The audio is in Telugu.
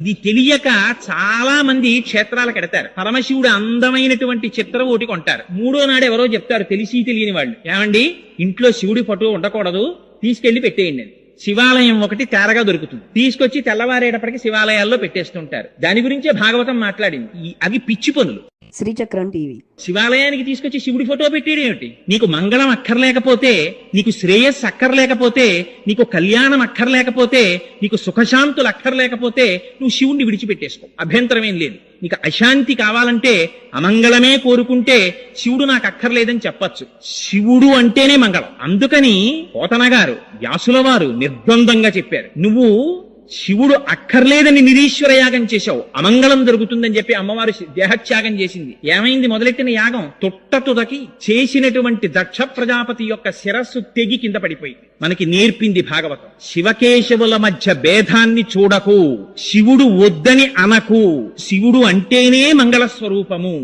ఇది తెలియక చాలా మంది క్షేత్రాలకు ఎడతారు. పరమశివుడు అందమైనటువంటి చిత్రం ఒకటి కొంటారు. మూడో నాడు ఎవరో చెప్తారు తెలిసి తెలియని వాళ్ళు, ఏమండి ఇంట్లో శివుడి ఫోటో ఉండకూడదు, తీసుకెళ్లి పెట్టేయండి అని. శివాలయం ఒకటి తేరగా దొరుకుతుంది, తీసుకొచ్చి తెల్లవారేటప్పటికి శివాలయాల్లో పెట్టేస్తుంటారు. దాని గురించే భాగవతం మాట్లాడింది. అవి పిచ్చి పనులు. శ్రీచక్రం టీవీ. శివాలయానికి తీసుకొచ్చి శివుడి ఫోటో పెట్టేయడం ఏమిటి? నీకు మంగళం అక్కర్లేకపోతే, నీకు శ్రేయస్సు అక్కర్లేకపోతే, నీకు కళ్యాణం అక్కర్లేకపోతే, నీకు సుఖశాంతులు అక్కర్లేకపోతే నువ్వు శివుణ్ణి విడిచిపెట్టేసుకో, అభ్యంతరం ఏం లేదు. నీకు అశాంతి కావాలంటే, అమంగళమే కోరుకుంటే శివుడు నాకు అక్కర్లేదని చెప్పచ్చు. శివుడు అంటేనే మంగళం. అందుకని పోతన గారు, వ్యాసుల వారు నిర్ద్వందంగా చెప్పారు, నువ్వు శివుడు అక్కర్లేదని నిరీశ్వర యాగం చేశావు, అమంగళం జరుగుతుందని చెప్పి అమ్మవారు దేహత్యాగం చేసింది. ఏమైంది? మొదలెట్టిన యాగం తొట్టతుదకి చేసినటువంటి దక్ష ప్రజాపతి యొక్క శిరస్సు తెగి కింద పడిపోయింది. మనకి నేర్పింది భాగవతం. శివకేశవుల మధ్య భేదాన్ని చూడకు, శివుడు వద్దని అనకు, శివుడు అంటేనే మంగళ స్వరూపము.